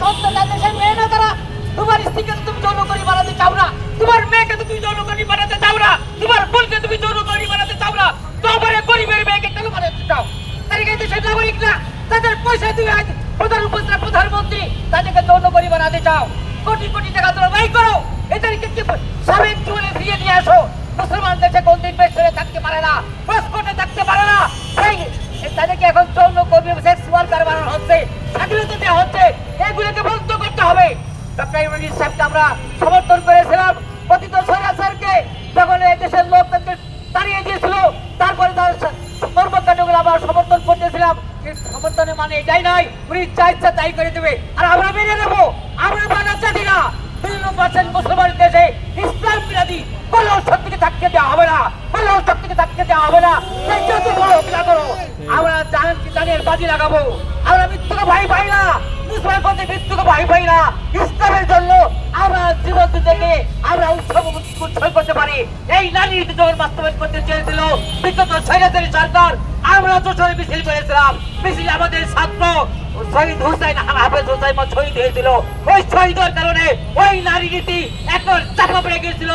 অন্তত দেশের মেয়ে না তারা। তোমার স্ত্রীকে তুমি যৌনকর্মী বানাতে চাও না, তোমার মেয়েকে তুমি যৌনকর্মী বানাতে চাও না, তোমার বোনকে তুমি যৌনকর্মী বানাতে চাও না, তোমার গরিবের মেয়েকে কেন বানাতে চাও? তার এই দেশের নাগরিক না, তাদের পয়সা তুমি আজ প্রধান উপদেষ্টা প্রধানমন্ত্রী তাদেরকে যৌনকর্মী বানাতে চাও। কোটি কোটি টাকা তোমরা ব্যয় করো, এদেরকে কি স্বামীর জীবনে ফিরিয়ে নিয়ে আসো। মুসলমান দেশে কোন দিন বেশ করে থাকতে পারে না, পাসপোর্টে থাকতে পারে না, তাদেরকে এখন যৌনকর্মী সেক্স ওয়ার্কার বানানো হচ্ছে, স্বাধীনতা দেওয়া হচ্ছে, এগুলোকে বন্ধ করতে হবে। ডক্টর ইউনূস সাহেবকে আমরা সমর্থন করেছিলাম, পতিত স্বৈরাচারকে যখন এই দেশের লোক তাদের তাড়িয়ে দিয়েছিল, তারপরে তার কর্মকাণ্ডগুলো আমরা সমর্থন করতেছিলাম। সমর্থনে মানে এটাই নয় উনি যা ইচ্ছা তাই করে দেবে আর আমরা মেনে নেবো। আমরা মানা চাই না বিভিন্ন% মুসলমান দেশে ইসলাম বিরোধী কোনো শক্তিকে থাকতে দেওয়া হবে না, কোনো শক্তিকে থাকতে দেওয়া হবে না। আমরা জানের বাজি লাগাবো, আমরা মৃত্যুকে ভয় পাই না, মুসলমান পথে মৃত্যুকে ভয় পাই না। ইসলামের জন্য আমরা জীবন থেকে আমরা উৎসব করতে পারি। এই নারী নীতি যখন বাস্তবায়ন করতে চেয়েছিল বিগত স্বৈরাচারী সরকার, আমরা যশোরে মিছিল করেছিলাম। মিছিল আমাদের ছাত্র শহীদ হুসাইন হাফেজ হুসাইন শহীদ হয়েছিল, ওই শহীদের কারণে ওই নারী নীতি এখন চাপা পড়ে গিয়েছিল।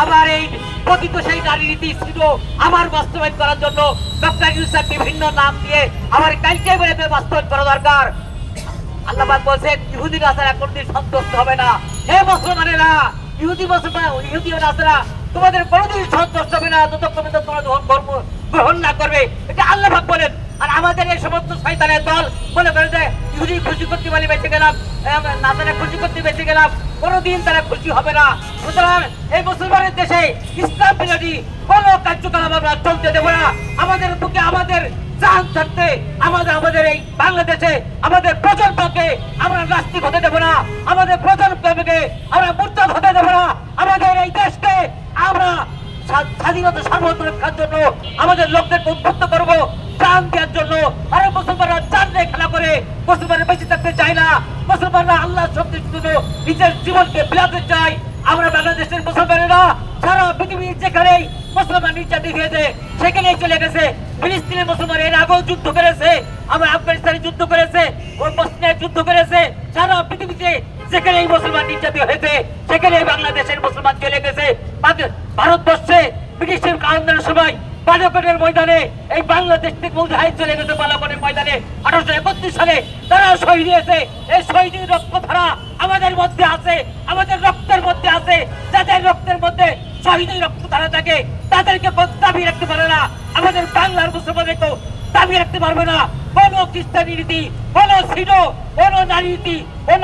আবার এই প্রকৃত সেই নারী নীতি ছিল আমার বাস্তবায়ন করার জন্য ডক্টর ইউনূস সাহেব বিভিন্ন নাম দিয়ে আমার কালকে বলে বাস্তবায়ন করা দরকার। আল্লাহ পাক বলেন ইহুদি নাসারা কোনদিন সন্তুষ্ট হবে না। হে মুসলমানেরা, ইহুদি মুসলমান ইহুদি নাসারা তোমাদের কোনদিন সন্তুষ্ট হবে না যতক্ষণ তোমরা ধর্ম গ্রহণ না করবে, এটা আল্লাহ পাক বলেন। আর আমাদের এই সমস্ত শয়তানের দল মনে করে যে ইহুদি খুশি করতে বলে বেঁচে গেলাম, নাসারা খুশি করতে বেঁচে গেলাম, কোনোদিন তারা খুশি হবে না। সুতরাং এই মুসলমানের দেশে ইসলাম বিরোধী কোনো কার্যকলাপ আমরা চলতে দেবো না। আমাদের বুকে আমাদের জান থাকতে আমাদের এই বাংলাদেশে আমাদের প্রজন্মকে আমরা নাস্তিক হতে দেবো না, আমাদের প্রজন্মকে আমরা মুরতাদ হতে দেবো না। আমাদের এই দেশকে আমরা স্বাধীনতা সার্বভৌমত্ব রক্ষার জন্য আমাদের লোকদেরকে উদ্বুদ্ধ করবো জান দেওয়ার জন্য। আর মুসলমানরা জান নিয়ে খেলা করে, মুসলমানরা বেঁচে থাকতে চায় না, মুসলমানরা আল্লাহ শক্তির জন্য নিজের জীবনকে বিলাতে চায়। আমরা বাংলাদেশের মুসলমানেরা সারা পৃথিবীর যেখানেই মুসলমান নির্যাতিত হয়েছে সেখানেই চলে গেছে। ফিলিস্তিনের মুসলমান এর আগেও যুদ্ধ করেছে, আমরা আফগানিস্তানে যুদ্ধ করেছে, ওই বসনিয়ায় যুদ্ধ করেছে। সারা পৃথিবীতে যেখানে মুসলমান নির্যাতিত হয়েছে সেখানে বাংলাদেশের মুসলমান চলে গেছে। ভারতবর্ষে ব্রিটিশের আন্দোলনের সময় বালাকোটের ময়দানে এই বাংলাদেশ থেকে মুজাহিদ চলে গেছে বালাকোটের ময়দানে 1831 সালে তারা শহীদ হয়েছে। এই শহীদের রক্তধারা আমাদের মধ্যে আছে, আমাদের রক্তের মধ্যে আছে। যাদের রক্তের মধ্যে শহীদের রক্তধারা থাকে তাদেরকে দাবি রাখতে পারে না, আমাদের বাংলার মুসলমানদেরকেও দাবি রাখতে পারবে না। কোন খ্রিস্টানি নীতি, কোন সিনো, কোন নারী নীতি, কোন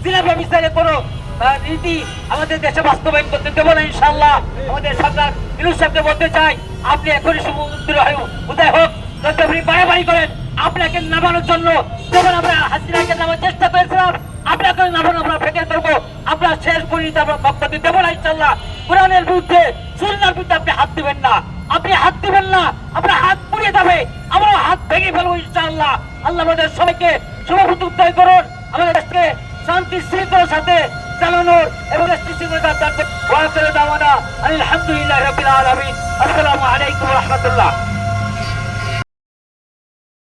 জিলাপি বিচারে কোন নীতি আমাদের দেশে বাস্তবায়ন করতে দেবো না ইনশাআল্লাহ। আমাদের সরকার ইউনূস সাহেবকে বলতে চাই, আপনি এখনই সমুদ্র উদয় হোক, যদি আপনি বাড়াবাড়ি করেন আপনাকে নামানোর জন্য যেমন আমরা হাসিনাকে নামার চেষ্টা করেছিলাম, আপনাকে নামানো আমরা ফেকে করবো। আমরা শেষ পর্যন্ত আমরা বক্তব্য দেবো না ইনশাআল্লাহ। কোরআনের বিরুদ্ধে সুন্নাহর বিরুদ্ধে আপনি হাত দিবেন না, আপনি হাত দিবেন না, আপনার হাত পুড়িয়ে যাবে, আমরা হাত ভেঙে ফেলবো ইনশাআল্লাহ। আল্লাহ আমাদের সবাইকে শুভবুদ্ধি উদ্ধার করুন, আমাদের দেশকে শান্তি শৃঙ্খলার সাথে চালানোর এবং আলহামদুলিল্লাহ রাব্বিল আলামিন। আসসালামু আলাইকুম ওয়া রাহমাতুল্লাহ।